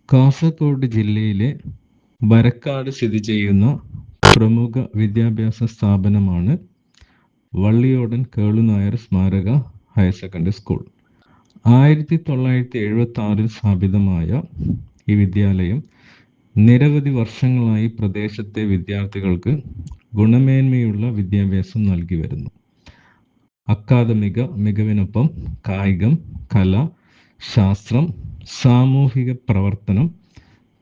കാസർഗോഡ് ജില്ലയിലെ വരക്കാട് സ്ഥിതി ചെയ്യുന്ന പ്രമുഖ വിദ്യാഭ്യാസ സ്ഥാപനമാണ് വള്ളിയോടൻ കേളുനായർ സ്മാരക ഹയർ സെക്കൻഡറി സ്കൂൾ. 1976 സ്ഥാപിതമായ ഈ വിദ്യാലയം നിരവധി വർഷങ്ങളായി പ്രദേശത്തെ വിദ്യാർത്ഥികൾക്ക് ഗുണമേന്മയുള്ള വിദ്യാഭ്യാസം നൽകി വരുന്നു. അക്കാദമിക മികവിനൊപ്പം കായികം, കല, ശാസ്ത്രം, സാമൂഹിക പ്രവർത്തനം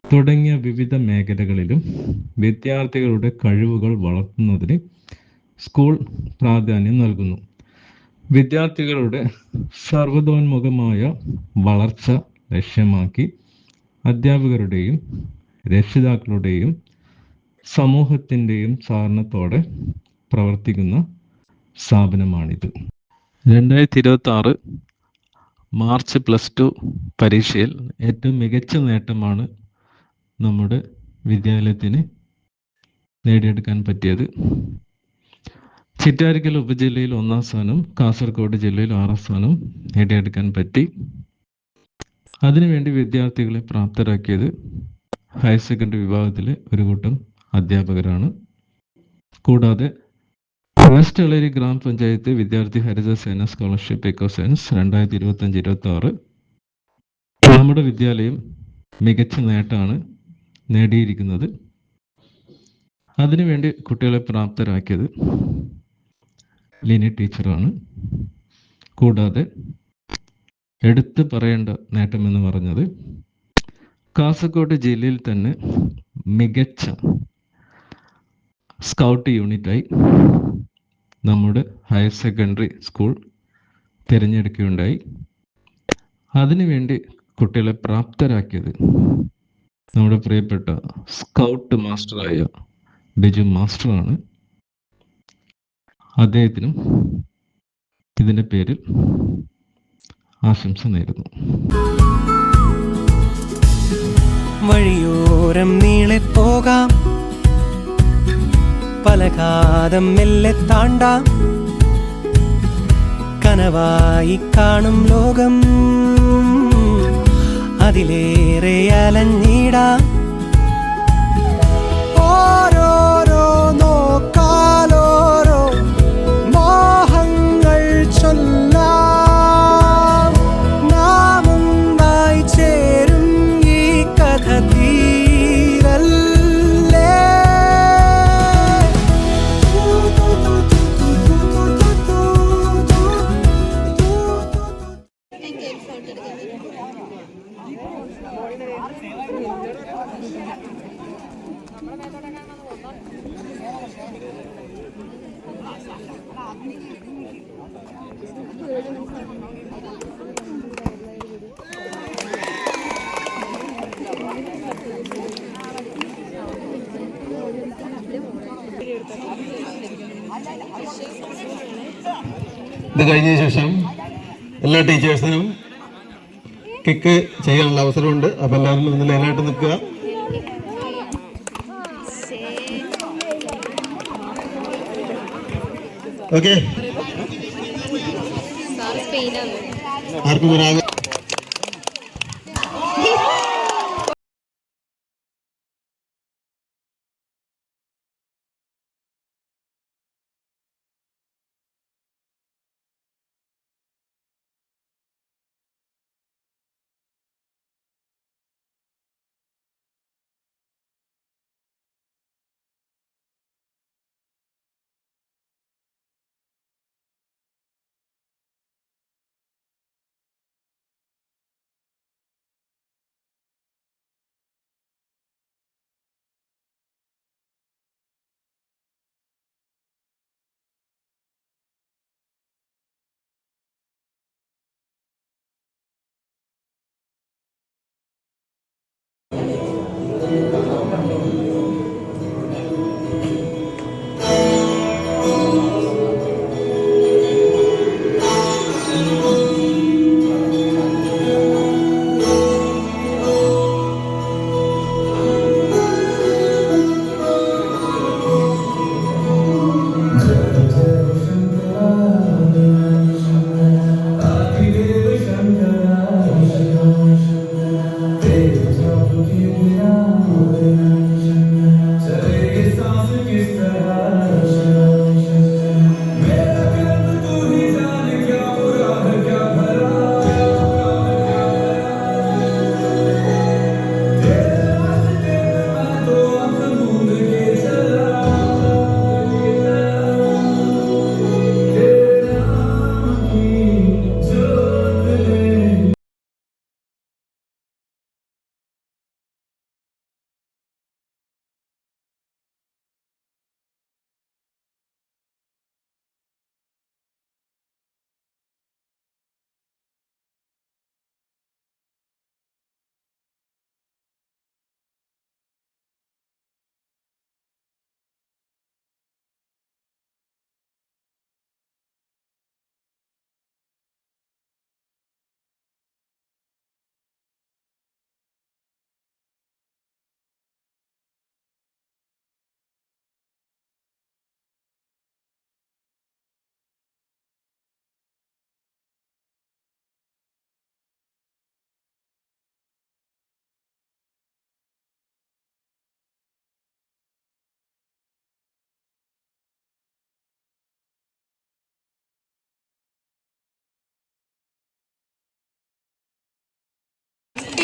തുടങ്ങിയ വിവിധ മേഖലകളിലും വിദ്യാർത്ഥികളുടെ കഴിവുകൾ വളർത്തുന്നതിന് സ്കൂൾ പ്രാധാന്യം നൽകുന്നു. വിദ്യാർത്ഥികളുടെ സർവതോന്മുഖമായ വളർച്ച ലക്ഷ്യമാക്കി അധ്യാപകരുടെയും രക്ഷിതാക്കളുടെയും സമൂഹത്തിൻ്റെയും സഹകരണത്തോടെ പ്രവർത്തിക്കുന്ന സ്ഥാപനമാണിത്. 2026 മാർച്ച് +2 പരീക്ഷയിൽ ഏറ്റവും മികച്ച നേട്ടമാണ് നമ്മുടെ വിദ്യാലയത്തിന് നേടിയെടുക്കാൻ പറ്റിയത്. ചിറ്റാരിക്കൽ ഉപജില്ലയിൽ 1ാം സ്ഥാനം, കാസർഗോഡ് ജില്ലയിൽ 6ാം സ്ഥാനം നേടിയെടുക്കാൻ പറ്റി. അതിനുവേണ്ടി വിദ്യാർത്ഥികളെ പ്രാപ്തരാക്കിയത് ഹയർ സെക്കൻഡറി വിഭാഗത്തിലെ ഒരു കൂട്ടം അധ്യാപകരാണ്. കൂടാതെ വെസ്റ്റ് എളേരി ഗ്രാമപഞ്ചായത്ത് വിദ്യാർത്ഥി ഹരിതസേന സ്കോളർഷിപ്പ് എക്കോ സയൻസ് 2025-26 നമ്മുടെ വിദ്യാലയം മികച്ച നേട്ടമാണ് നേടിയിരിക്കുന്നത്. അതിനുവേണ്ടി കുട്ടികളെ പ്രാപ്തരാക്കിയത് ലിനി ടീച്ചറാണ്. കൂടാതെ എടുത്തു പറയേണ്ട നേട്ടമെന്ന് പറഞ്ഞത് കാസർഗോഡ് ജില്ലയിൽ തന്നെ മികച്ച സ്കൗട്ട് യൂണിറ്റായി നമ്മുടെ ഹയർ സെക്കൻഡറി സ്കൂൾ തിരഞ്ഞെടുക്കുകയുണ്ടായി. അതിനുവേണ്ടി കുട്ടികളെ പ്രാപ്തരാക്കിയത് നമ്മുടെ പ്രിയപ്പെട്ട സ്കൗട്ട് മാസ്റ്ററായ ബിജു മാസ്റ്ററാണ്. അദ്ദേഹത്തിനും ഇതിൻ്റെ പേരിൽ ആശംസ നേരുന്നു. വഴിയോരം നീളെ പോകാം, പലകാലം മെല്ലെ താണ്ടാം, കനവായി കാണും ലോകം അതിലേറെ അലഞ്ഞിടാം. ഓരോരോ നോക്കാലോരോ മോഹങ്ങൾ ചൊല്ലാം, നാം ഒന്നായി ചേരും ഈ കഥ തീരല്ലേ. ഇത് കഴിഞ്ഞ ശേഷം എല്ലാ ടീച്ചേഴ്സിനും കിക്ക് ചെയ്യാനുള്ള അവസരമുണ്ട്. അപ്പം എല്ലാവരും ഒന്ന് ലൈനായിട്ട് നിൽക്കുക. ഓക്കെ, ആർക്കും വരാതെ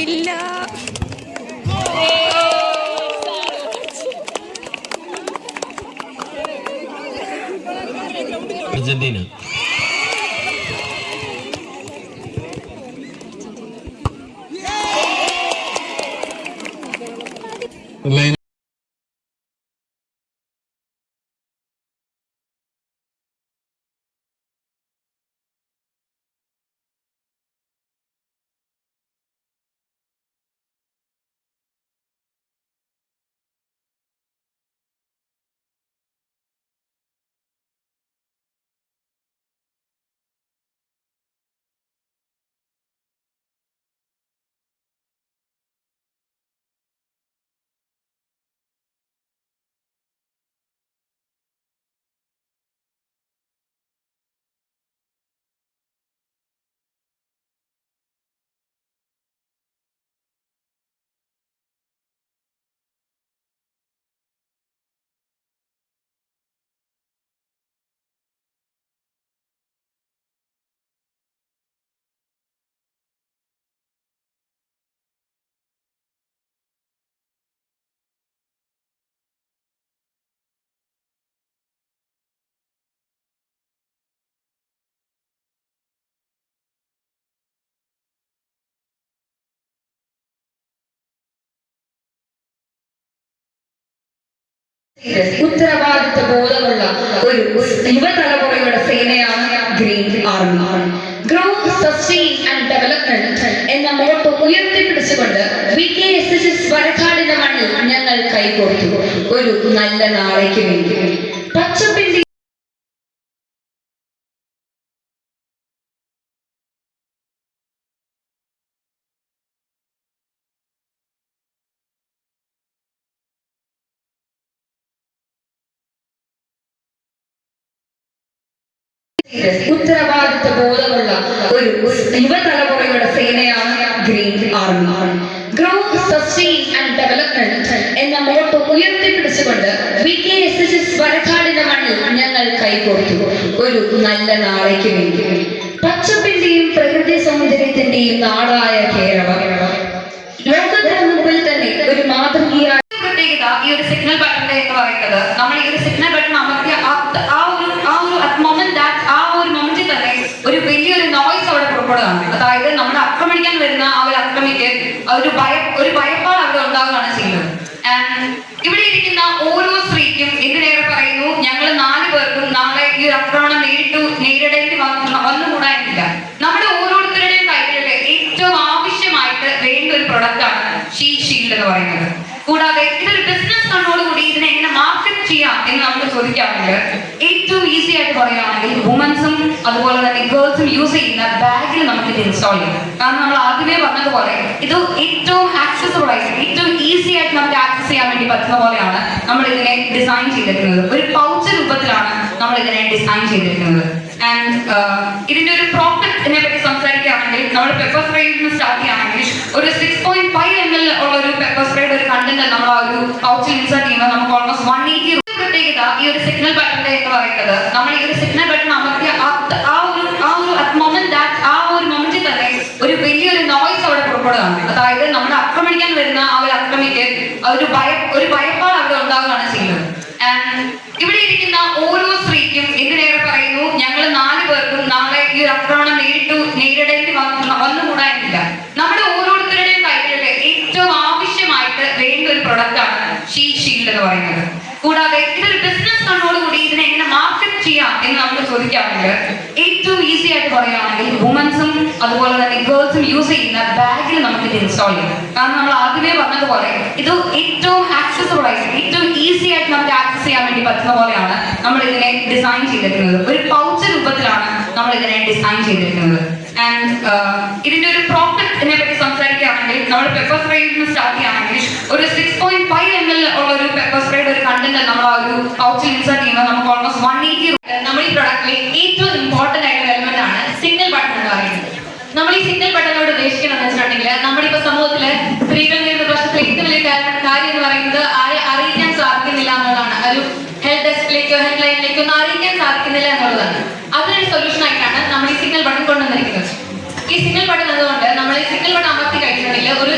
ഇല്ല. അർജന്റീന. ഉത്തരവാദിത്വ ബോധമുള്ള ഒരു യുവതലമുറയുടെ സേനയാണ് green army. Growth, sustain and development എന്ന മോട്ടോ ഉയർത്തിപ്പിടിച്ചുകൊണ്ട് VKSS വരക്കാടിന്റെ മണ്ണിൽ ഞങ്ങൾ കൈകോർത്തു ഒരു നല്ല നാളേക്ക് വേണ്ടി. പച്ചപ്പിന്റെ ഉത്തരവാദിത്വ ബോധമുള്ള ഒരു യുവതലമുറയുടെ സേനയാണ് green army. Growth, sustain and development എന്ന മോട്ടോ ഉയർത്തിപ്പിടിച്ചുകൊണ്ട് VKSS വരക്കാടിന്റെ മണ്ണിൽ ഞങ്ങൾ കൈകോർത്തു ഒരു നല്ല നാളേക്ക് വേണ്ടി. പച്ചപ്പിന്റെയും പ്രകൃതി സൗന്ദര്യത്തിന്റെയും നാടായ കേരളം ലോകത്തിന് മുമ്പിൽ തന്നെ ഒരു മാതൃകയായ പ്രത്യേകത ഈ ഒരു സിഗ്നൽ ബട്ടൺ എന്ന് പറയുന്നത്. നമ്മൾ ഈ ഒരു സിഗ്നൽ ബട്ടൺ അമർത്തിയ മൊമെന്റിൽ തന്നെ ഒരു വലിയൊരു നോയ്സ് അവിടെ പുറപ്പെടുകയാണ്. അതായത് നമ്മൾ ആക്രമിക്കാൻ വരുന്ന ആ ഒരു അക്രമിക്ക് ഒരു ഭയപ്പാട് അവിടെ ഉണ്ടാവുകയാണ് ചെയ്യുന്നത്. ഇവിടെ ഇരിക്കുന്ന ഓരോ സ്ത്രീക്കും എന്തിനേറെ പറയുന്നു, ഞങ്ങൾ 4 പേർക്കും നാളെ ഈ ഒരു ആക്രമണം നേരിടേണ്ടി വന്നുകൂടാനില്ല. നമ്മുടെ ഓരോരുത്തരുടെയും കയ്യിലെ ഏറ്റവും ആവശ്യമായിട്ട് വേണ്ട ഒരു പ്രൊഡക്റ്റ് ആണ് ഷീൽഡ് എന്ന് പറയുന്നത്. കൂടാതെ ഇതൊരു ബിസിനസ് കണ്ണോടുകൂടി ഇതിനെ എങ്ങനെ മാർക്കറ്റ് ചെയ്യാം എന്ന് നമുക്ക് ചോദിക്കാറുണ്ട്. ഏറ്റവും ഈസി ആയിട്ട് പറയുകയാണെങ്കിൽ വുമൻസും അതുപോലെ തന്നെ ഗേൾസും യൂസ് ചെയ്യുന്ന ബാഗിൽ നമുക്ക് ഇത് ഇൻസ്റ്റാൾ ചെയ്യാം. കാരണം നമ്മൾ ആദ്യമേ പറഞ്ഞതുപോലെ ഇത് ഏറ്റവും ആക്സസിബിൾ ആയിട്ട് ഏറ്റവും ഈസി ആയിട്ട് നമുക്ക് ആക്സസ് ചെയ്യാൻ വേണ്ടി പറ്റുന്ന പോലെയാണ് നമ്മൾ ഇതിനെ ഡിസൈൻ ചെയ്തിരിക്കുന്നത്. ഒരു പൗച്ച് രൂപത്തിലാണ് നമ്മൾ ഇതിനെ ഡിസൈൻ ചെയ്തിരിക്കുന്നത്. ആൻഡ് ഇതിന്റെ ഒരു പ്രോഫിറ്റിനെ പറ്റി സംസാരിക്കുകയാണെങ്കിൽ നമ്മൾ പെപ്പർ സ്പ്രേയിൽ നിന്ന് സ്റ്റാർട്ട് ചെയ്യുകയാണെങ്കിൽ ഒരു 6.5 ml ഉള്ള ഒരു പെപ്പർ സ്പ്രേയുടെ ഒരു കണ്ടന്റ് നമ്മൾ ആ ഒരു പൗച്ചിൽ ഇൻസേർട്ട് ചെയ്യുമ്പോൾ നമുക്ക് ഓൾമോസ്റ്റ് 180 പ്രത്യേകത ഈ ഒരു സിഗ്നൽ ബട്ടൺ എന്ന് പറയുന്നത്. നമ്മൾ ഈ ഒരു സിഗ്നൽ ബട്ടൺ അമർത്തിയ മൊമെന്റിൽ തന്നെ ഒരു വലിയൊരു നോയ്സ് അവിടെ പുറപ്പെടുകയാണ്. അതായത് നമ്മൾ ആക്രമിക്കാൻ വരുന്ന ആ ഒരു അക്രമിക്ക് ഒരു ഭയപ്പാട് അവിടെ ഉണ്ടാവുകയാണ് ചെയ്യുന്നത്. ഇവിടെ ഇരിക്കുന്ന ഓരോ സ്ത്രീക്കും എന്തിനേറെ പറയുന്നു, ഞങ്ങൾ 4 പേർക്കും നാളെ ഈ ഒരു ആക്രമണം നേരിടേണ്ടി വന്നുകൂടാനില്ല. നമ്മുടെ ഓരോരുത്തരുടെയും കയ്യിലെ ഏറ്റവും ആവശ്യമായിട്ട് വേണ്ട ഒരു പ്രൊഡക്റ്റ് ആണ് ഷീൽഡ് എന്ന് പറയുന്നത്. കൂടാതെ ഇതൊരു ബിസിനസ് കണ്ണോടുകൂടി ഇതിനെ എങ്ങനെ മാർക്കറ്റ് ചെയ്യാം എന്ന് നമുക്ക് ചോദിക്കാറുണ്ട്. ഏറ്റവും ഈസി ആയിട്ട് പറയുകയാണെങ്കിൽ വുമൻസും അതുപോലെ തന്നെ ഗേൾസും യൂസ് ചെയ്യുന്ന ബാഗിൽ നമുക്ക് ഇത് ഇൻസ്റ്റാൾ ചെയ്യാം. കാരണം നമ്മൾ ആദ്യമേ പറഞ്ഞതുപോലെ ഇത് ഏറ്റവും ആക്സസിബിൾ ആയിട്ട് ഏറ്റവും ഈസി ആയിട്ട് നമുക്ക് ആക്സസ് ചെയ്യാൻ വേണ്ടി പറ്റുന്ന പോലെയാണ് നമ്മൾ ഇതിനെ ഡിസൈൻ ചെയ്തിരിക്കുന്നത്. ഒരു പൗച്ച് രൂപത്തിലാണ് നമ്മൾ ഇതിനെ ഡിസൈൻ ചെയ്തിരിക്കുന്നത്. ആൻഡ് ഇതിന്റെ ഒരു പ്രോഫിറ്റിനെ പറ്റി സംസാരിക്കുകയാണെങ്കിൽ നമ്മൾ പെപ്പർ സ്പ്രേയിൽ നിന്ന് സ്റ്റാർട്ട് ചെയ്യുകയാണെങ്കിൽ ഒരു 6.5 ml ഉള്ള ഒരു പെപ്പർ സ്പ്രേയുടെ ഒരു കണ്ടന്റ് നമ്മൾ ആ ഒരു പൗച്ചിൽ ഇൻസേർട്ട് ചെയ്യുമ്പോൾ നമുക്ക് ഓൾമോസ്റ്റ് 180. നമ്മൾ ഈ പ്രൊഡക്റ്റിലെ ഏറ്റവും ഇമ്പോർട്ടന്റ് ആയിട്ടുള്ള എലമെന്റ് ആണ് സിഗ്നൽ ബട്ടൺ എന്ന് പറയുന്നത്. നമ്മൾ ഈ സിഗ്നൽ ബട്ടണോട് ഉദ്ദേശിക്കുന്നത് വെച്ചിട്ടുണ്ടെങ്കിൽ നമ്മളിപ്പോ സമൂഹത്തില് സ്ത്രീകൾ നേരിടുന്ന പ്രശ്നത്തിൽ ഏറ്റവും വലിയ കാര്യം എന്ന് പറയുന്നത് ആരെ അറിയിക്കാൻ സാധിക്കുന്നില്ല എന്നുള്ളതാണ്. ഒരു ഹെൽത്ത് ഡെസ്കിലേക്കോ ഹെൽത്ത് ലൈനിലേക്കോ ഒന്നും അറിയിക്കാൻ സാധിക്കുന്നില്ല എന്നുള്ളതാണ്. അതിനൊരു സൊല്യൂഷൻ ആയിട്ടാണ് നമ്മൾ ഈ സിഗ്നൽ ബട്ടൺ കൊണ്ടുവന്നിരിക്കുന്നത്. ഈ സിഗ്നൽ ബട്ടൺ എന്നതുകൊണ്ട് നമ്മൾ ഈ സിഗ്നൽ ബട്ടൺ അമർത്തി കഴിഞ്ഞിട്ടുണ്ടെങ്കിൽ ഒരു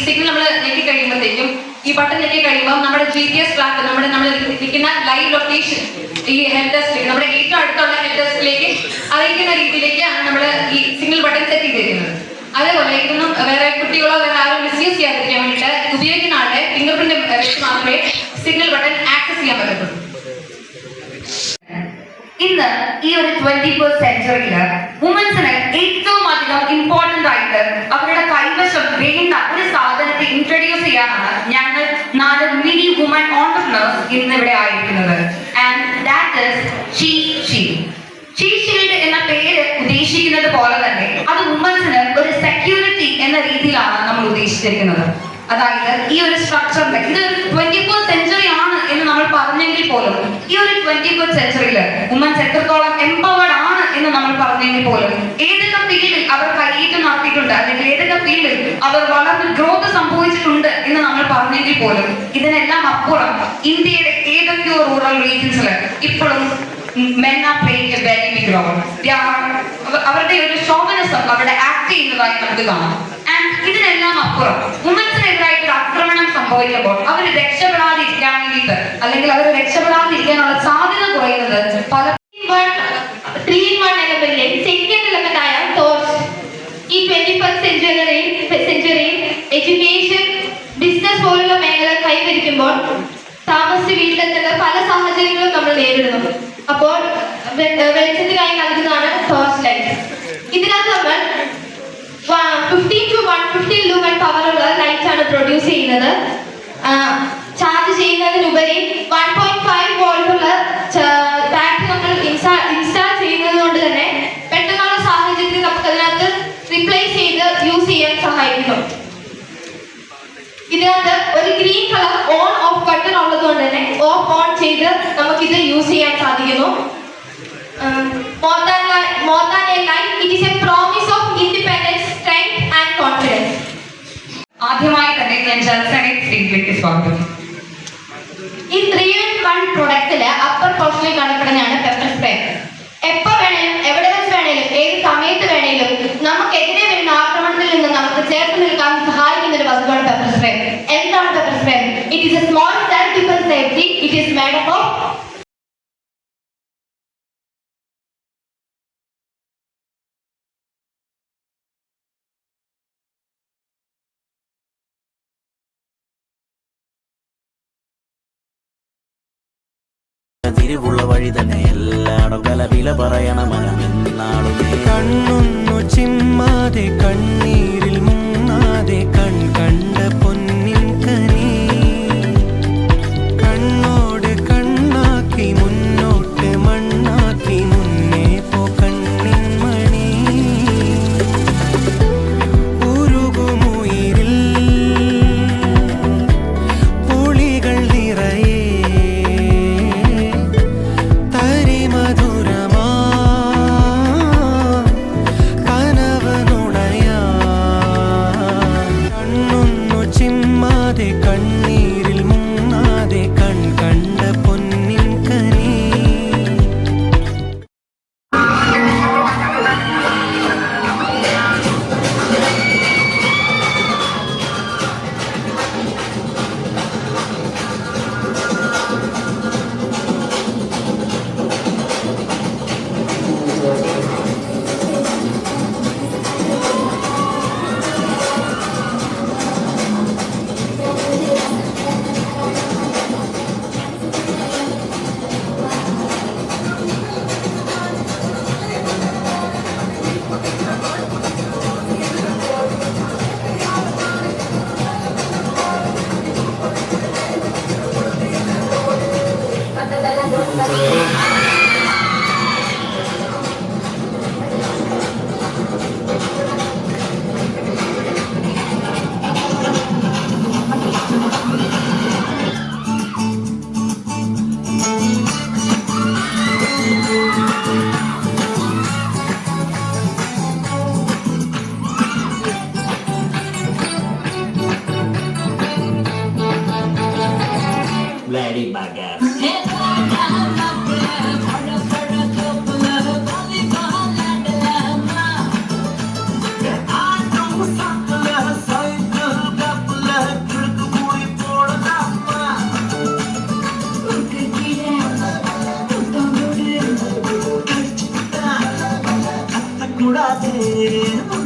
സിഗ്നൽ നമ്മൾ ഞെക്കി കഴിയുമ്പോഴത്തേക്കും ഈ ബട്ടൺ ഞെക്കി കഴിയുമ്പോൾ നമ്മുടെ GPS ട്രാക്ക് നമ്മൾ ഇരിക്കുന്ന ലൈവ് ലൊക്കേഷൻ ഈ ഹെൽപ്പ് ഡെസ്കിലേക്ക് നമ്മുടെ ഏറ്റവും അടുത്തുള്ള ഹെൽപ്പ് ഡെസ്കിലേക്ക് അറിയിക്കുന്ന രീതിയിലേക്കാണ് നമ്മൾ ഈ സിഗ്നൽ ബട്ടൺ സെറ്റ് ചെയ്തിരിക്കുന്നത്. അതേപോലെ ഇതൊന്നും വേറെ കുട്ടികളോ വേറെ ആരും മിസ്യൂസ് ചെയ്യാതിരിക്കാൻ വേണ്ടിയിട്ട് ഉപയോഗിക്കുന്ന ആളുടെ ഫിംഗർ പ്രിന്റ് വെച്ച് മാത്രമേ സിഗ്നൽ ബട്ടൺ ആക്സസ് ചെയ്യാൻ പറ്റത്തുള്ളൂ. ഇന്ന് ഈ ഒരു 21st സെഞ്ചുറിയില് വുമൻസിന് ഏറ്റവും അധികം ഇമ്പോർട്ടന്റ് ആയിട്ട് അവരുടെ കൈവശം വേണ്ട ഒരു സാധനത്തെ ഇൻട്രൊഡ്യൂസ് ചെയ്യാനാണ് ഞങ്ങൾ 4 മിനി വുമൻ ഓൺടർപ്രണേഴ്സ് ഇന്ന് ഇവിടെ ആയിരിക്കുന്നത്. ആൻഡ് ദാറ്റ് ഈസ് ഷീൽഡ് എന്ന പേര് ഉദ്ദേശിക്കുന്നത് പോലെ തന്നെ അത് വുമൻസിന് ഒരു സെക്യൂരിറ്റി എന്ന രീതിയിലാണ് നമ്മൾ ഉദ്ദേശിച്ചിരിക്കുന്നത്. അതായത് ഈ ഒരു സ്ട്രക്ചറിന്റെ ഇത് 21st സെഞ്ചുറി ആണ് എന്ന് നമ്മൾ പറഞ്ഞെങ്കിൽ പോലും ഈ ഒരു 21st സെഞ്ചുറിയിൽ വുമൻസ് എത്രത്തോളം എംപവേർഡ് ആണ് എന്ന് നമ്മൾ പറഞ്ഞെങ്കിൽ പോലും ഏതൊക്കെ ഫീൽഡിൽ അവർ കയ്യേറ്റം നടത്തിയിട്ടുണ്ട് അല്ലെങ്കിൽ ഏതൊക്കെ ഫീൽഡിൽ അവർ വളർന്ന് ഗ്രോത്ത് സംഭവിച്ചിട്ടുണ്ട് എന്ന് നമ്മൾ പറഞ്ഞെങ്കിൽ പോലും ഇതിനെല്ലാം അപ്പുറം ഇന്ത്യയുടെ ഏതൊക്കെയോ റൂറൽ റീജിയൻസിൽ ഇപ്പോഴും men are playing a very big role. അവരുടെ ഒരു ഷോവനിസം അവിടെ ആക്ട് ചെയ്യുന്നതായി നമുക്ക് കാണാം. ആൻഡ് ഇതിനെല്ലാം അപ്പുറം വുമൻസിനെതിരായിട്ട് ഒരു ആക്രമണം സംഭവിക്കുമ്പോൾ അവർ രക്ഷപ്പെടാതിരിക്കാൻ വേണ്ടിയിട്ട് അല്ലെങ്കിൽ അവർ രക്ഷപ്പെടാതിരിക്കാനുള്ള സാധ്യത കുറയുന്നത് പല 3-in-1 എന്ന ബില്ലിൽ സെക്കൻഡ് എലമെന്റ് ആയ ടോർച്ച് ഈ 21st സെഞ്ചുറിയിൽ എഡ്യൂക്കേഷൻ ബിസിനസ് പോലുള്ള മേഖല കൈവരിക്കുമ്പോൾ താമസിച്ച് വീട്ടിലെത്തേണ്ട പല സാഹചര്യങ്ങളും നമ്മൾ നേരിടുന്നു. അപ്പോൾ വെളിച്ചത്തിനായി നൽകുന്നതാണ് ടോർച്ച് ലൈറ്റ്. ഇതിനകത്ത് നമ്മൾ 15 to 150 ലൂമൻ പവറുള്ള ലൈറ്റ് ആണ് പ്രൊഡ്യൂസ് ചെയ്യുന്നത്. ചാർജ് ചെയ്യുന്നതിനുപരി 1.5 വോൾട്ടുള്ള ബാറ്ററി നമ്മൾ ഇൻസ്റ്റാൾ ചെയ്യുന്നത് കൊണ്ട് തന്നെ പെട്ടെന്നുള്ള സാഹചര്യത്തിൽ നമുക്ക് അതിനകത്ത് റീപ്ലേസ് ചെയ്ത് യൂസ് ചെയ്യാൻ സഹായിക്കുന്നു. ഇതിനകത്ത് ഒരു green colour on of button ഉള്ളത് കൊണ്ട് തന്നെ ഓഫ് ഓൺ ചെയ്ത് നമുക്കിത് യൂസ് ചെയ്യാൻ സാധിക്കുന്നു. More than a light, it is a promise of independence, strength and confidence. ആദ്യമായി തന്നെ ഞാൻ ജൽസനൈറ്റ് സ്റ്റേജിലേക്ക് സ്വാഗതം. ഈ 3-in-1 പ്രൊഡക്റ്റില് അപ്പർ പോർഷനിൽ കാണപ്പെടുന്നതാണ് പെപ്പർ സ്പ്രേ. എപ്പോ വേണേലും എവിടെ വെച്ച് വേണേലും ഏത് സമയത്ത് വേണേലും നമുക്കെതിരെ വരുന്ന ആക്രമണത്തിൽ നിന്ന് നമുക്ക് ചേർത്ത് നിൽക്കാൻ സഹായിക്കുന്ന ഒരു വസ്തുവാണ് പെപ്പർ സ്പ്രേ. എന്താണ് pepper spray? It is a small self defence safety. It is made up of തിരിവുള്ള വഴി തന്നെ എല്ലാടും കല വില പറയണ മനമെന്നാടുമേ. കണ്ണൊന്നു ചിമ്മാതെ കണ്ണീരിൽ മുങ്ങാതെ കണ്ട പൊന്നിൻ കനി കണ്ണോട് കണ്ണാക്കി മുന്നോട്ട് മണ്ണാക്കി മുന്നേ പോ കണ്ണിൻ മണി ഉരുകുമുയിരിൽ പുളികൾ നിറയെ കണ്ണീരിൽ മുങ്ങാതെ കണ്ട പൊന്നിൻ കനി. മഴയേ